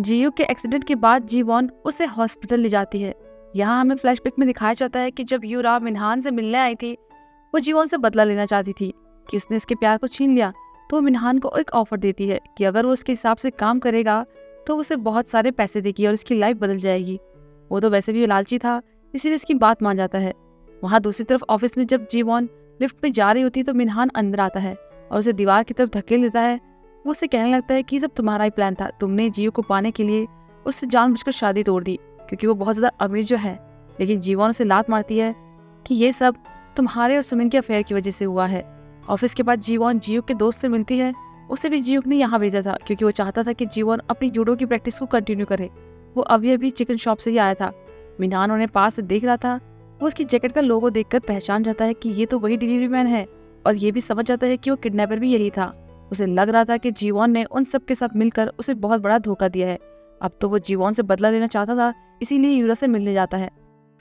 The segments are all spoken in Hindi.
जियो के एक्सीडेंट के बाद जीवॉन उसे हॉस्पिटल ले जाती है। यहाँ हमें फ्लैशबैक में दिखाया जाता है कि जब यूरा मिनहान से मिलने आई थी, वो जीवॉन से बदला लेना चाहती थी कि उसने इसके प्यार को छीन लिया। तो वो मिनहान को एक ऑफर देती है कि अगर वो उसके हिसाब से काम करेगा तो उसे बहुत सारे पैसे देगी और उसकी लाइफ बदल जाएगी। वो तो वैसे भी लालची था, इसीलिए उसकी बात मान जाता है। वहाँ दूसरी तरफ ऑफिस में जब जीवॉन लिफ्ट में जा रही होती है तो मिनहान अंदर आता है और उसे दीवार की तरफ धकेल देता है। वो उसे कहने लगता है कि सब तुम्हारा ही प्लान था, तुमने जियो को पाने के लिए उससे जानबूझकर शादी तोड़ दी क्योंकि वो बहुत ज्यादा अमीर जो है। लेकिन जीवॉन उसे लात मारती है कि ये सब तुम्हारे और सुमिन के अफेयर की वजह से हुआ है। ऑफिस के बाद जीवॉन जियो के दोस्त से मिलती है। उसे भी जियो ने यहाँ भेजा था क्योंकि वो चाहता था कि जीवॉन अपनी जूडो की प्रैक्टिस को कंटिन्यू करे। वो अभी चिकन शॉप से ही आया था। मिनहान उन्हें पास से देख रहा था। वो उसकी जैकेट का लोगो देखकर पहचान जाता है कि ये तो वही डिलीवरी मैन है और ये भी समझ जाता है कि वो किडनैपर भी यही था। उसे लग रहा था कि जीवॉन ने उन सब के साथ मिलकर उसे बहुत बड़ा धोखा दिया है। अब तो वो जीवॉन से बदला लेना चाहता था, इसीलिए यूरा से मिलने जाता है।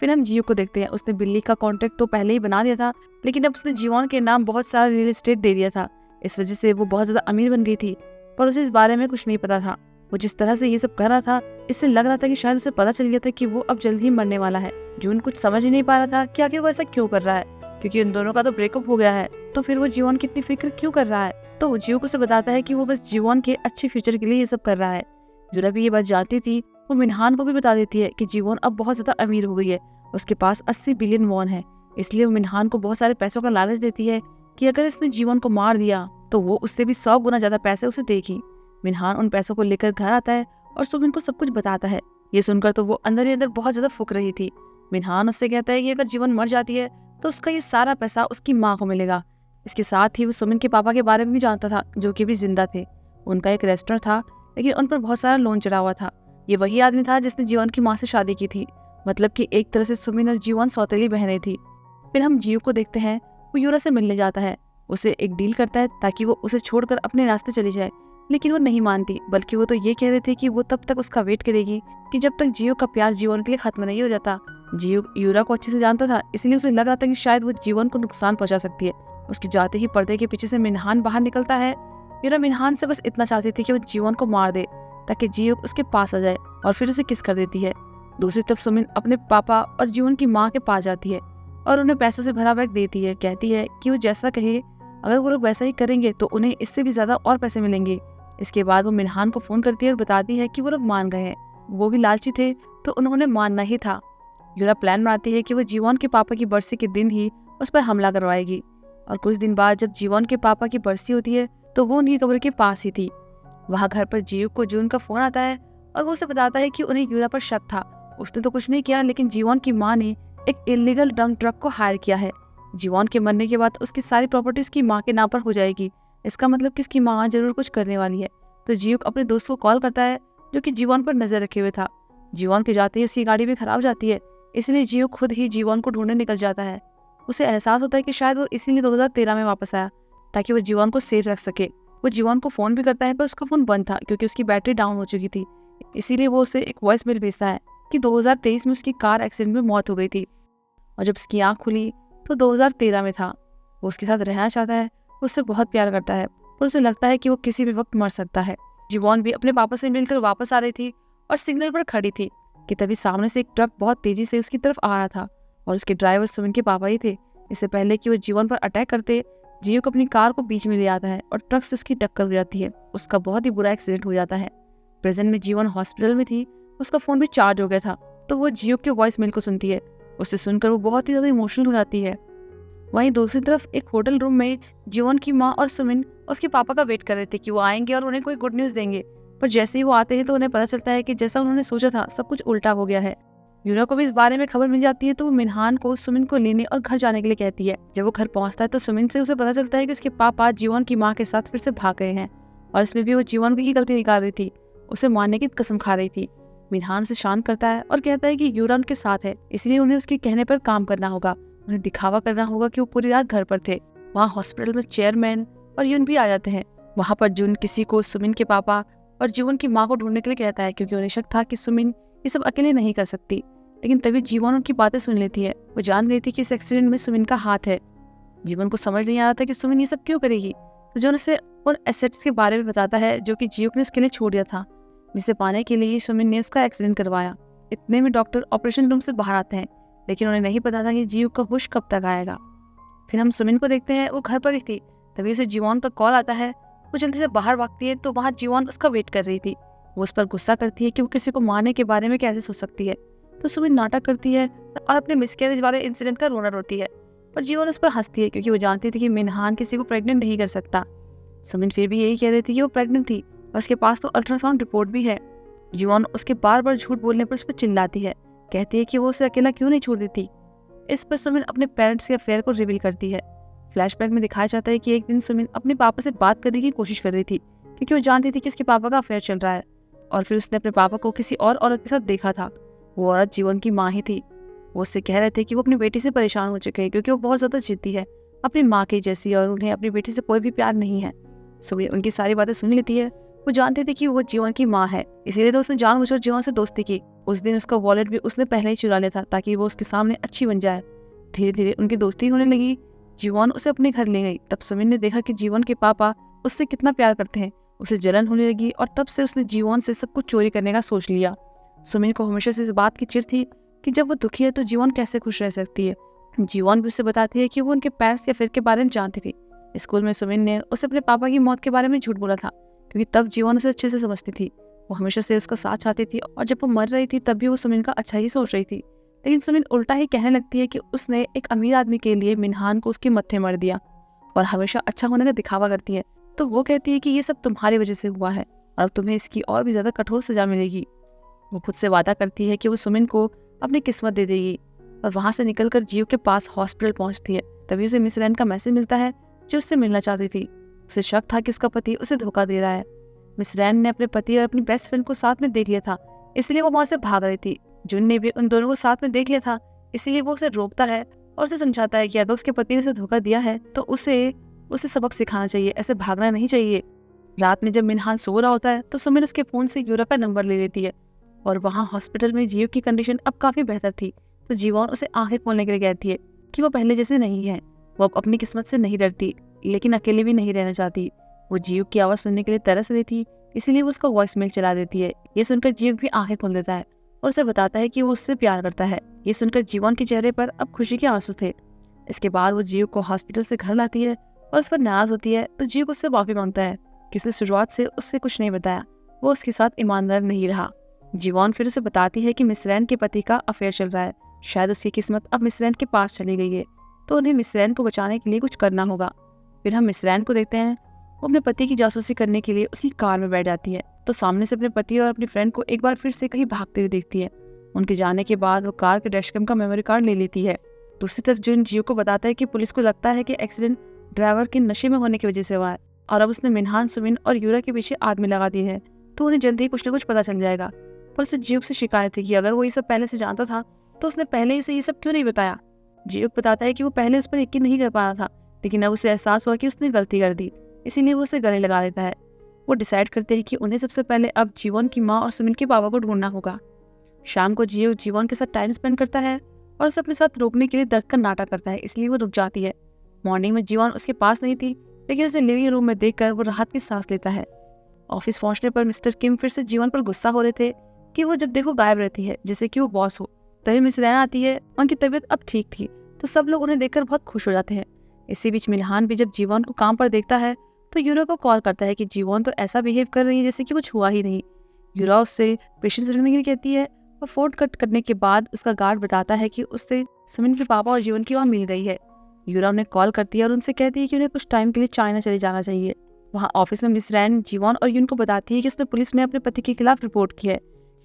फिर हम जियो को देखते हैं। उसने बिल्ली का कॉन्ट्रैक्ट तो पहले ही बना लिया था, लेकिन अब उसने जीवॉन के नाम बहुत सारा रियल एस्टेट दे दिया था। इस वजह से वो बहुत ज्यादा अमीर बन गई थी, पर उसे इस बारे में कुछ नहीं पता था। वो जिस तरह से ये सब कर रहा था, इससे लग रहा था कि शायद उसे पता चल गया था कि वो अब जल्द ही मरने वाला है। जून कुछ समझ ही नहीं पा रहा था कि आखिर वो ऐसा क्यों कर रहा है, क्योंकि उन दोनों का तो ब्रेकअप हो गया है, तो फिर वो जीवॉन की इतनी फिक्र क्यों कर रहा है। तो वो जियो को उसे बताता है कि वो बस जीवॉन के अच्छे फ्यूचर के लिए ये सब कर रहा है। यूरा भी ये बात जानती थी। वो मिनहान को भी बता देती है कि जीवॉन अब बहुत ज्यादा अमीर हो गई है, उसके पास 80 बिलियन वॉन है। इसलिए वो मिनहान को बहुत सारे पैसों का लालच देती है कि अगर इसने जीवॉन को मार दिया तो वो उससे भी 100 गुना ज्यादा पैसे उसे देगी। मिनहान उन पैसों को लेकर घर आता है और सुमिन को सब कुछ बताता है। ये सुनकर तो वो अंदर ही अंदर बहुत ज्यादा फूक रही थी। मिनहान उससे कहता है कि अगर जीवन मर जाती है तो उसका ये सारा पैसा उसकी माँ को मिलेगा। इसके साथ ही वो सुमिन के पापा के बारे में भी जानता था, जो कि भी जिंदा थे। उनका एक रेस्टोरेंट था, लेकिन उन पर बहुत सारा लोन चढ़ा हुआ था। ये वही आदमी था जिसने जीवन की माँ से शादी की थी, मतलब कि एक तरह से सुमिन और जीवन सौतेली बहनें थी। फिर हम जियो को देखते हैं। वो यूरा से मिलने जाता है, उसे एक डील करता है ताकि वो उसे छोड़कर अपने रास्ते चली जाए, लेकिन वो नहीं मानती, बल्कि वो तो ये कह रही थी कि वो तब तक उसका वेट करेगी कि जब तक जियो का प्यार जीवन के लिए खत्म नहीं हो जाता। जियो यूरा को अच्छे से जानता था, इसलिए उसे लग रहा था कि शायद वो जीवन को नुकसान पहुंचा सकती है। उसके जाते ही पर्दे के पीछे से मिनहान बाहर निकलता है। यूरा मिनहान से बस इतना चाहती थी कि वो जीवन को मार दे ताकि जियो उसके पास आ जाए और फिर उसे किस कर देती है। दूसरी तरफ सुमिन अपने पापा और जीवन की माँ के पास जाती है और उन्हें पैसों से भरा बैग देती है। कहती है कि वो जैसा कहे, अगर वो लोग वैसा ही करेंगे तो उन्हें इससे भी ज्यादा और पैसे मिलेंगे। इसके बाद वो मिनहान को फोन करती है और बताती है कि वो लोग मान गए हैं। वो भी लालची थे तो उन्होंने मानना ही था। यूरा प्लान बनाती है कि वो जीवन के पापा की बरसी के दिन ही उस पर हमला करवाएगी। और कुछ दिन बाद जब जीवन के पापा की बरसी होती है तो वो उनकी कब्र के पास ही थी। वहाँ घर पर जियो को जून का फोन आता है और वो उसे बताता है कि उन्हें यूरा पर शक था। उसने तो कुछ नहीं किया, लेकिन जीवन की माँ ने एक इलीगल डंप ट्रक को हायर किया है। जीवन के मरने के बाद उसकी सारी प्रॉपर्टी उसकी माँ के नाम पर हो जाएगी। इसका मतलब कि उसकी माँ जरूर कुछ करने वाली है। तो जियो अपने दोस्त को कॉल करता है, जो कि जीवन पर नजर रखे हुए था। जीवन के जाते ही उसकी गाड़ी भी खराब जाती है, इसलिए जियो खुद ही जीवन को ढूंढने निकल जाता है। उसे एहसास होता है कि शायद वो इसीलिए 2013 में वापस आया ताकि वो जीवन को सेफ रख सके। वो जीवन को फोन भी करता है, पर उसका फोन बंद था क्योंकि उसकी बैटरी डाउन हो चुकी थी। इसीलिए वो उसे एक वॉइस मेल भेजता है कि 2023 में उसकी कार एक्सीडेंट में मौत हो गई थी और जब उसकी आँख खुली तो 2013 में था। वो उसके साथ रहना चाहता है, उससे बहुत प्यार करता है, पर उसे लगता है कि वो किसी भी वक्त मर सकता है। जीवन भी अपने पापा से मिलकर वापस आ रही थी और सिग्नल पर खड़ी थी कि तभी सामने से एक ट्रक बहुत तेजी से उसकी तरफ आ रहा था और उसके ड्राइवर सुमिन के पापा ही थे। इससे पहले कि वो जीवन पर अटैक करते, जियो को अपनी कार को बीच में ले आता है और ट्रक से उसकी टक्कर हो जाती है। उसका बहुत ही बुरा एक्सीडेंट हो जाता है। प्रेजेंट में जीवन हॉस्पिटल में थी, उसका फोन भी चार्ज हो गया था, तो वो जियो के वॉइस मेल को सुनती है। उसे सुनकर वो बहुत ही ज्यादा इमोशनल हो जाती है। वहीं दूसरी तरफ एक होटल रूम में जीवन की माँ और सुमिन उसके पापा का वेट कर रहे थे कि वो आएंगे और उन्हें कोई गुड न्यूज देंगे, पर जैसे ही वो आते हैं तो उन्हें पता चलता है कि जैसा उन्होंने सोचा था सब कुछ उल्टा हो गया है। यूरा को भी इस बारे में खबर मिल जाती है, तो वो मिनहान को सुमिन को लेने और घर जाने के लिए कहती है। जब वो घर पहुंचता है तो सुमिन से उसे पता चलता है कि उसके पापा जीवन की माँ के साथ फिर से भाग गए हैं और इसमें भी वो जीवन की गलती निकाल रही थी, उसे मारने की कसम खा रही थी। मिनहान उसे शांत करता है और कहता है कि यूरा उनके साथ है, इसलिए उन्हें उसके कहने पर काम करना होगा। उन्हें दिखावा करना होगा कि वो पूरी रात घर पर थे। वहाँ हॉस्पिटल में चेयरमैन और यून भी आ जाते हैं। वहाँ पर जून किसी को सुमिन के पापा और जीवन की माँ को ढूंढने के लिए कहता है, क्योंकि उन्हें शक था कि सुमिन ये सब अकेले नहीं कर सकती। लेकिन तभी जीवन उनकी बातें सुन लेती है। वो जान गई थी कि इस एक्सीडेंट में सुमिन का हाथ है। जीवन को समझ नहीं आ रहा था कि सुमिन ये सब क्यों करेगी, तो जॉन उसे उन एसेट्स के बारे में बताता है जो कि जियो ने उसके लिए छोड़ दिया था। जिसे पाने के लिए सुमिन ने उसका एक्सीडेंट करवाया। इतने में डॉक्टर ऑपरेशन रूम से बाहर आते हैं, लेकिन उन्हें नहीं पता था कि जीव का होश कब तक आएगा। फिर हम सुमिन को देखते हैं, वो घर पर ही थी। तभी उसे जीवन का कॉल आता है। वो जल्दी से बाहर भागती है तो वहाँ जीवन उसका वेट कर रही थी। वो उस पर गुस्सा करती है कि वो किसी को मारने के बारे में कैसे सोच सकती है। तो सुमिन नाटक करती है और अपने मिसकैरेज वाले इंसिडेंट का रोना रोती है, पर जीवन उस पर हंसती है क्योंकि वो जानती थी कि मिनहान किसी को प्रेग्नेंट नहीं कर सकता। सुमिन फिर भी यही कह रही थी कि वो प्रेग्नेंट थी और उसके पास तो अल्ट्रासाउंड रिपोर्ट भी है। जीवन उसके बार बार झूठ बोलने पर उस पर चिल्लाती है, कहती है कि वो उसे अकेला क्यों नहीं छोड़ देती। इस पर सुमिन अपने पेरेंट्स के अफेयर को रिवील करती है। फ्लैशबैक में दिखाया जाता है कि एक दिन सुमिन अपने पापा से बात करने की कोशिश कर रही थी क्योंकि वो जानती थी कि उसके पापा का अफेयर चल रहा है, और फिर उसने अपने पापा को किसी और औरत के साथ देखा था। वो औरत जीवन की माँ ही थी। वो उससे कह रहे थे कि वो अपनी बेटी से परेशान हो चुके हैं क्योंकि वो बहुत ज़्यादा जिद्दी है, अपनी माँ की जैसी, और उन्हें अपनी बेटी से कोई भी प्यार नहीं है। सुमिन उनकी सारी बातें सुन लेती है। वो जानती थी कि वो जीवन की माँ है, इसीलिए तो उसने जानबूझकर जीवन से दोस्ती की। उस दिन उसका वॉलेट भी उसने पहले ही चुरा लिया था ताकि वो उसके सामने अच्छी बन जाए। धीरे धीरे उनकी दोस्ती होने लगी। जीवन उसे अपने घर ले गई। तब सुमिन ने देखा कि जीवन के पापा उससे कितना प्यार करते हैं। उसे जलन होने लगी और तब से उसने जीवन से सब कुछ चोरी करने का सोच लिया। सुमिन को हमेशा से इस बात की चिढ़ थी कि जब वो दुखी है तो जीवन कैसे खुश रह सकती है। जीवन भी उसे बताती है कि वो उनके पेरेंट्स के अफेयर के बारे में जानती थी। स्कूल में सुमिन ने उसे अपने पापा की मौत के बारे में झूठ बोला था क्योंकि तब जीवन उसे अच्छे से समझती थी। वो हमेशा से उसका साथ चाहती थी और जब वो मर रही थी तब भी वो सुमिन का अच्छा ही सोच रही थी। लेकिन सुमिन उल्टा ही कहने लगती है कि उसने एक अमीर आदमी के लिए मिनहान को उसके मत्थे मार दिया और हमेशा अच्छा होने का दिखावा करती है। तो वो कहती है कि ये सब तुम्हारी वजह से हुआ है और अब तुम्हें इसकी और भी ज्यादा कठोर सजा मिलेगी। वो खुद से वादा करती है कि वो सुमिन को अपनी किस्मत दे देगी और वहां से निकलकर जीव के पास हॉस्पिटल पहुंचती है। तभी उसे मिस रैन का मैसेज मिलता है जो उससे मिलना चाहती थी। उसे शक था कि उसका पति उसे धोखा दे रहा है। मिस रैन ने अपने पति और अपनी बेस्ट फ्रेंड को साथ में देख लिया था, इसलिए वो वहां से भाग रही थी। जुन ने भी उन दोनों को साथ में देख लिया था, इसलिए वो उसे रोकता है और उसे समझाता है कि अगर उसके पति ने उसे धोखा दिया है तो उसे सबक सिखाना चाहिए, ऐसे भागना नहीं चाहिए। रात में जब मिनहान सो रहा होता है तो सुमिन उसके फोन से यूरा का नंबर ले लेती है और वहाँ हॉस्पिटल में जीव की कंडीशन अब काफी बेहतर थी। तो जीवन उसे आंखें खोलने के लिए कहती है कि वो पहले जैसे नहीं है। वो अब अपनी किस्मत से नहीं डरती, लेकिन अकेले भी नहीं रहना चाहती। वो जीव की आवाज सुनने के लिए तरस रही थी, इसीलिए वो उसका वॉइस मेल चला देती है। ये सुनकर जीव भी आंखें खोल देता है और उसे बताता है कि वो उससे प्यार करता है। ये सुनकर जीवन के चेहरे पर अब खुशी के आंसू थे। इसके बाद वो जीव को हॉस्पिटल से घर लाती है और उस पर नाराज होती है। तो जीव उससे माफी मांगता है कि उसने शुरुआत से उससे कुछ नहीं बताया, वो उसके साथ ईमानदार नहीं रहा। जीवन फिर उसे बताती है कि मिस रैन के पति का अफेयर चल रहा है, शायद उसकी किस्मत अब मिस रैन के पास चली गई है, तो उन्हें मिस रैन को बचाने के लिए कुछ करना होगा। फिर हम मिस रैन को देखते हैं। वो अपने पति की जासूसी करने के लिए उसकी कार में बैठ जाती है, तो सामने से अपने पति और अपनी फ्रेंड को एक बार फिर से कहीं भागते हुए देखती है। उनके जाने के बाद वो कार के डैशकैम का मेमोरी कार्ड ले लेती है। दूसरी तरफ जिन जीव को बताता है कि पुलिस को लगता है कि एक्सीडेंट ड्राइवर के नशे में होने की वजह से हुआ है और अब उसने मिनहान, सुमिन और यूरा के पीछे आदमी लगा दी है, तो उन्हें जल्दी ही कुछ न कुछ पता चल जाएगा। पर उसे जीव से शिकायत थी कि अगर वो ये सब पहले से जानता था तो उसने पहले उसे ये सब क्यों नहीं बताया। जीव बताता है कि वो पहले उस पर यकीन नहीं कर पा रहा था, लेकिन अब उसे एहसास हुआ कि उसने गलती कर दी, इसीलिए वो उसे गले लगा देता है। वो डिसाइड करते हैं कि उन्हें सबसे पहले अब जीवन की माँ और सुमिन के पापा को ढूंढना होगा। शाम को जीव जीवन के साथ टाइम स्पेंड करता है और उसे अपने साथ रोकने के लिए दर्द का नाटक करता है, इसलिए वो रुक जाती है। मॉर्निंग में जीवन उसके पास नहीं थी, लेकिन उसे लिविंग रूम में देखकर वो राहत की सांस लेता है। ऑफिस पहुंचने पर मिस्टर किम फिर से जीवन पर गुस्सा हो रहे थे कि वो जब देखो गायब रहती है, जैसे कि वो बॉस हो। तभी मिस रैना आती है। उनकी तबीयत अब ठीक थी, तो सब लोग उन्हें देखकर बहुत खुश हो जाते हैं। इसी बीच मिनहान भी जब जीवन को काम पर देखता है तो यूरा को कॉल करता है कि जीवन तो ऐसा बिहेव कर रही है जैसे कि कुछ हुआ ही नहीं। यूरा उससे पेशेंस रखने के लिए कहती है और फोन कट करने के बाद उसका गार्ड बताता है कि उससे सुमिन के पापा और जीवन की वहाँ मिल गई है। यूरा उन्हें कॉल करती है और उनसे कहती है कि उन्हें कुछ टाइम के लिए चाइना चले जाना चाहिए। वहाँ ऑफिस में मिस रैन जीवन और यून को बताती है कि उसने पुलिस में अपने पति के खिलाफ रिपोर्ट की है।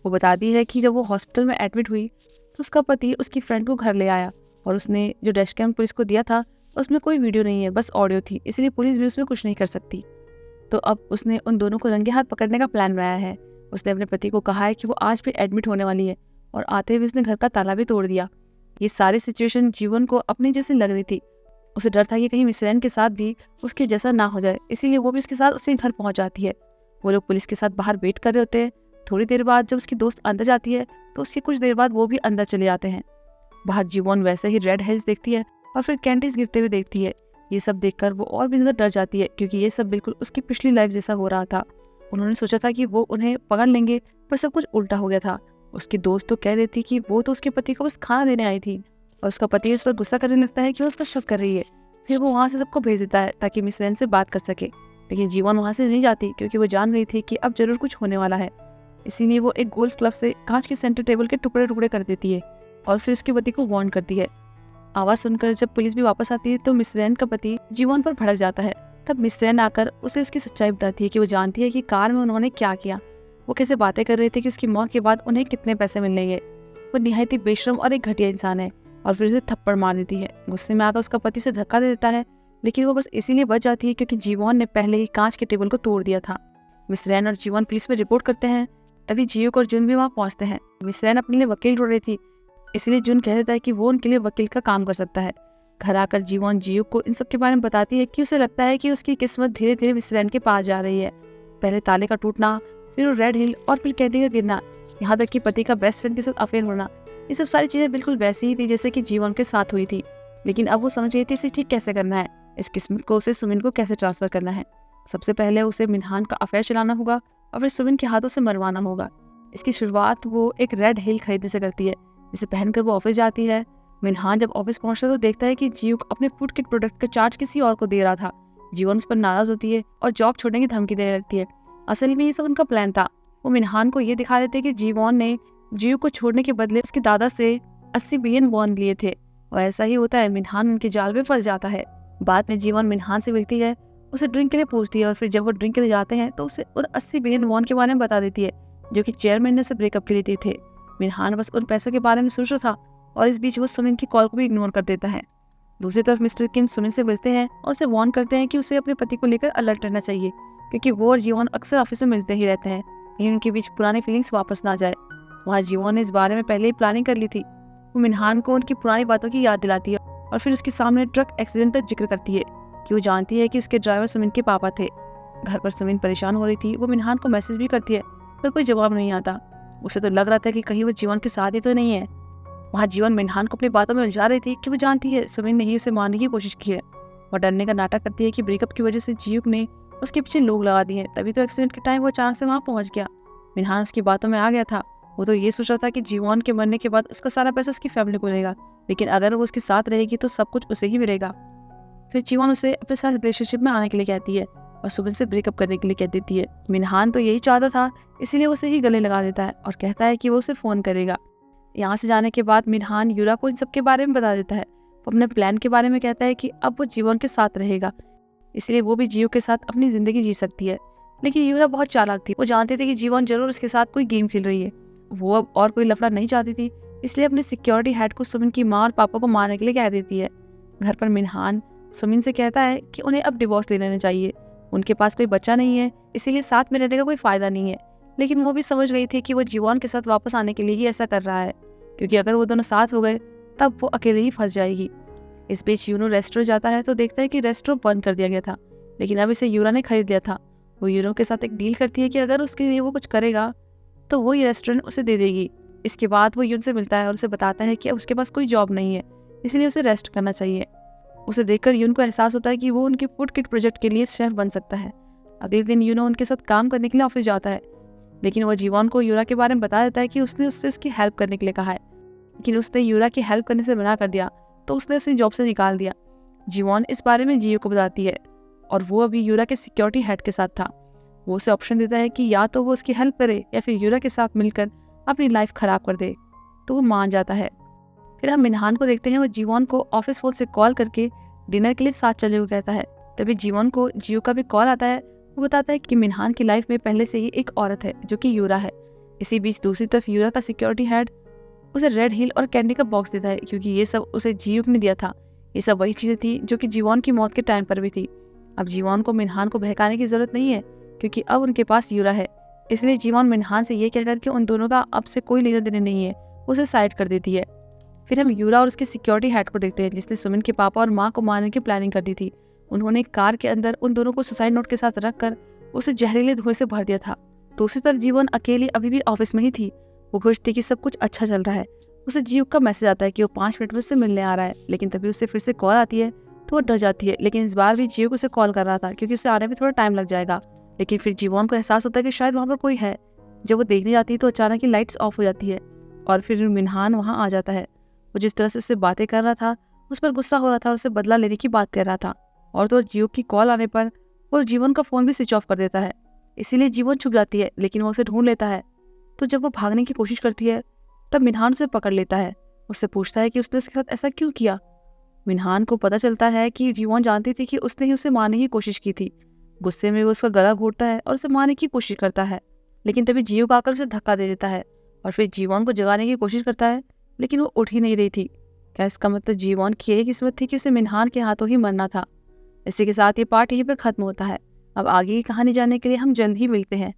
वो बताती है कि जब वो हॉस्पिटल में एडमिट हुई तो उसका पति उसकी फ्रेंड को घर ले आया और उसने जो डैशकैम पुलिस को दिया था उसमें कोई वीडियो नहीं है, बस ऑडियो थी, इसलिए पुलिस भी उसमें कुछ नहीं कर सकती। तो अब उसने उन दोनों को रंगे हाथ पकड़ने का प्लान बनाया है। उसने अपने पति को कहा है कि वो आज भी एडमिट होने वाली है और आते हुए उसने घर का ताला भी तोड़ दिया। ये सारी सिचुएशन जीवन को अपनी जैसी लग रही थी। उसे डर था कि कहीं मिस रैन के साथ भी उसके जैसा ना हो जाए, इसीलिए वो भी उसके साथ उसके घर पहुंच जाती है। वो लोग पुलिस के साथ बाहर वेट कर रहे होते हैं। थोड़ी देर बाद जब उसकी दोस्त अंदर जाती है तो उसके कुछ देर बाद वो भी अंदर चले जाते हैं। बाहर जीवन वैसे ही रेड हेल्स देखती है और फिर कैंडीज गिरते हुए देखती है। ये सब देखकर वो और भी ज्यादा डर जाती है क्योंकि ये सब बिल्कुल उसकी पिछली लाइफ जैसा हो रहा था। उन्होंने सोचा था कि वो उन्हें पकड़ लेंगे, पर सब कुछ उल्टा हो गया था। उसकी दोस्त तो कह देती कि वो तो उसके पति को बस खाना देने आई थी, और उसका पति इस पर गुस्सा करने लगता है कि वो उस पर शक कर रही है। फिर वो वहाँ से सबको भेज देता है ताकि मिस रेन से बात कर सके, लेकिन जीवन वहाँ से नहीं जाती क्योंकि वो जान गई थी कि अब जरूर कुछ होने वाला है। इसीलिए वो एक गोल्फ क्लब से कांच के सेंटर टेबल के टुकड़े टुकड़े कर देती है और फिर उसके पति को वार्न करती है। आवाज़ सुनकर जब पुलिस भी वापस आती है तो मिस रेन का पति जीवन पर भड़क जाता है। तब मिस रेन आकर उसे उसकी सच्चाई बताती है कि वो जानती है कि कार में उन्होंने क्या किया, वो कैसे बातें कर रहे थे कि उसकी मौत के बाद उन्हें कितने पैसे मिलेंगे। वो निहायत ही बेशरम और एक घटिया इंसान है और फिर उसे थप्पड़ मार देती है। गुस्से में आकर उसका पति से धक्का दे देता है, लेकिन वो बस इसीलिए बच जाती है क्योंकि जीवन ने पहले ही कांच के टेबल को तोड़ दिया था। मिस रेन और जीवन पुलिस में रिपोर्ट करते हैं। तभी जियूक और जुन भी वहाँ पहुँचते हैं। मिस रेन अपने लिए वकील ढूंढ रही थी, इसलिए जुन कह देता है कि वो उनके लिए वकील का काम कर सकता है। घर आकर जीवन जियूक को इन सब के बारे में बताती है कि उसे लगता है कि उसकी किस्मत धीरे धीरे मिस रेन के पास जा रही है। पहले ताले का टूटना, फिर वो रेड हिल और फिर कैदी का गिरना, यहाँ तक कि पति का बेस्ट फ्रेंड के साथ अफेयर होना, ये सब सारी चीज़ें बिल्कुल वैसी ही थी जैसे कि जीवन के साथ हुई थी। लेकिन अब वो समझ रही थी इसे ठीक कैसे करना है, इस किस्मत को उसे सुमिन को कैसे ट्रांसफर करना है। सबसे पहले उसे मिनहान का अफेयर चलाना होगा और फिर सुमिन के हाथों से मरवाना होगा। इसकी शुरुआत वो एक रेड हिल खरीदने से करती है, जिसे पहनकर वो ऑफिस जाती है। मिनहान जब ऑफिस पहुंचता है तो देखता है कि जियूक अपने फूड किट प्रोडक्ट का चार्ज किसी और को दे रहा था। जीवन उस पर नाराज होती है और जॉब छोड़ने की धमकी देने लगती है। असल में ये सब उनका प्लान था। वो मिनहान को ये दिखा देते कि जीवन ने जियूक को छोड़ने के बदले उसके दादा से 80 बिलियन वॉन लिए थे, और ऐसा ही होता है। मिनहान उनके जाल में फंस जाता है। बाद में जीवन मिनहान से मिलती है, उसे ड्रिंक के लिए पूछती है और फिर जब वो ड्रिंक के लिए जाते हैं तो उसे उन 80 बिलियन वॉन के बारे में बता देती है जो कि चेयरमैन ने उसे ब्रेकअप के लिए दिए थे। मिनहान बस उन पैसों के बारे में सोच रहा था और इस बीच वो सुमिन की कॉल को भी इग्नोर कर देता है। दूसरी तरफ मिस्टर किम सुमिन से मिलते हैं और उसे वार्न करते हैं कि उसे अपने पति को लेकर अलर्ट रहना चाहिए, क्योंकि वो और जीवन अक्सर ऑफिस में मिलते ही रहते हैं, कहीं उनके बीच पुरानी फीलिंग्स वापस ना जाए। वहाँ जीवन ने इस बारे में पहले ही प्लानिंग कर ली थी। वो मिनहान को उनकी पुरानी बातों की याद दिलाती है और फिर उसके सामने ट्रक एक्सीडेंट का जिक्र करती है कि वो जानती है कि उसके ड्राइवर सुमिन के पापा थे। घर पर सुमिन परेशान हो रही थी। वो मिनहान को मैसेज भी करती है पर कोई जवाब नहीं आता। उसे तो लग रहा था कि कहीं वो जीवन के साथ ही तो नहीं है। वहाँ जीवन मिनहान को अपनी बातों में उलझा रही थी कि वो जानती है सुमिन ने ही उसे मारने की कोशिश की है। वो डरने का नाटक करती है कि ब्रेकअप की वजह से जियूक ने उसके पीछे लोग लगा दिए, तभी तो एक्सीडेंट के टाइम वो अचानक से वहाँ पहुँच गया। मिनहान उसकी बातों में आ गया था। वो तो ये सोच रहा था कि जीवन के मरने के बाद उसका सारा पैसा उसकी फैमिली को मिलेगा, लेकिन अगर वो उसके साथ रहेगी तो सब कुछ उसे ही मिलेगा। फिर जीवन उसे अपने साथ रिलेशनशिप में आने के लिए कहती है और सुमिन से ब्रेकअप करने के लिए कह देती है। मिनहान तो यही चाहता था, इसीलिए उसे ही गले लगा देता है और कहता है कि वो उसे फ़ोन करेगा। यहाँ से जाने के बाद मिनहान यूरा को इन सब के बारे में बता देता है। वो अपने प्लान के बारे में कहता है कि अब वो जीवन के साथ रहेगा, इसलिए वो भी जियो के साथ अपनी ज़िंदगी जी सकती है। लेकिन यूरा बहुत चालाक थी। वो जानती थी कि जीवन जरूर उसके साथ कोई गेम खेल रही है। वो अब और कोई लफड़ा नहीं चाहती थी, इसलिए अपने सिक्योरिटी हेड को सुमिन की माँ और पापा को मारने के लिए कह देती है। घर पर मिनहान सुमिन से कहता है कि उन्हें अब डिवोर्स ले लेना चाहिए। उनके पास कोई बच्चा नहीं है, इसीलिए साथ में रहने का कोई फ़ायदा नहीं है। लेकिन वो भी समझ गई थी कि वो जीवन के साथ वापस आने के लिए ही ऐसा कर रहा है, क्योंकि अगर वो दोनों साथ हो गए तब वो अकेले ही फंस जाएगी। इस बीच यूनो रेस्टोरेंट जाता है तो देखता है कि रेस्टोरेंट बंद कर दिया गया था, लेकिन अब इसे यूरा ने खरीद लिया था। वो यूनो के साथ एक डील करती है कि अगर उसके लिए वो कुछ करेगा तो वो ये रेस्टोरेंट उसे दे देगी। इसके बाद वो यून से मिलता है और उसे बताता है कि अब उसके पास कोई जॉब नहीं है, इसलिए उसे रेस्ट करना चाहिए। उसे देखकर यून को एहसास होता है कि वो उनके फूड किट प्रोजेक्ट के लिए शेफ बन सकता है। अगले दिन यूनो उनके साथ काम करने के लिए ऑफिस जाता है, लेकिन वो जीवन को यूरा के बारे में बता देता है कि उसने उससे उसकी हेल्प करने के लिए कहा है, लेकिन उसने यूरा की हेल्प करने से मना कर दिया तो उसने उसे जॉब से निकाल दिया। जीवन इस बारे में जियो को बताती है और वो अभी यूरा के सिक्योरिटी हेड के साथ था। वो उसे ऑप्शन देता है कि या तो वो उसकी हेल्प करे या फिर यूरा के साथ मिलकर अपनी लाइफ खराब कर दे, तो वो मान जाता है। फिर हम मिनहान को देखते हैं। वो जीवन को ऑफिस फोन से कॉल करके डिनर के लिए साथ चले हुए कहता है। तभी जीवन को जियो का भी कॉल आता है। वो बताता है कि मिनहान की लाइफ में पहले से ही एक औरत है जो कि यूरा है। इसी बीच दूसरी तरफ यूरा का सिक्योरिटी हेड उसे रेड हिल और कैंडी का बॉक्स देता है, क्योंकि ये सब उसे जियो ने दिया था। ये सब वही चीज़ें थी जो कि जीवन की मौत के टाइम पर भी थी। अब जीवन को मिनहान को बहकाने की जरूरत नहीं है, क्योंकि अब उनके पास यूरा है। इसलिए जीवन मिनहान से ये कहकर कि उन दोनों का अब से कोई लेना देना नहीं है, उसे साइड कर देती है। फिर हम यूरा और उसके सिक्योरिटी हेड को देखते हैं, जिसने सुमिन के पापा और माँ को मारने की प्लानिंग कर दी थी। उन्होंने कार के अंदर उन दोनों को सुसाइड नोट के साथ रखकर उसे जहरीले धुएं से भर दिया था। दूसरी तरफ जीवन अकेली अभी भी ऑफिस में ही थी। वो खुश थी कि सब कुछ अच्छा चल रहा है। उसे जियो का मैसेज आता है कि वो 5 मिनट में उससे मिलने आ रहा है, लेकिन तभी उससे फिर से कॉल आती है तो वो डर जाती है। लेकिन इस बार भी जियो उसे कॉल कर रहा था, क्योंकि उसे आने में थोड़ा टाइम लग जाएगा। लेकिन फिर जीवोन को एहसास होता है कि शायद वहाँ पर कोई है। जब वो देखने जाती है तो अचानक ही लाइट्स ऑफ हो जाती है और फिर मिनहान वहाँ आ जाता है। वो जिस तरह से उससे बातें कर रहा था, उस पर गुस्सा हो रहा था और उससे बदला लेने की बात कर रहा था। और तो जियो की कॉल आने पर वो जीवन का फ़ोन भी स्विच ऑफ कर देता है। इसीलिए जीवन छुप जाती है, लेकिन वो उसे ढूंढ लेता है। तो जब वो भागने की कोशिश करती है तब मिनहान उसे पकड़ लेता है। उससे पूछता है कि उसने उसके साथ ऐसा क्यों किया। मिनहान को पता चलता है कि जीवन जानती थी कि उसने ही उसे मारने की कोशिश की थी। गुस्से में वो उसका गला घोटता है और उसे मारने की कोशिश करता है, लेकिन तभी जीव आकर उसे धक्का दे देता है और फिर जीवन को जगाने की कोशिश करता है, लेकिन वो उठ ही नहीं रही थी। क्या इसका मतलब जीवन की यही किस्मत थी कि उसे मिनहान के हाथों ही मरना था। इसी के साथ ये पार्ट यहीं पर खत्म होता है। अब आगे की कहानी जानने के लिए हम जल्द ही मिलते हैं।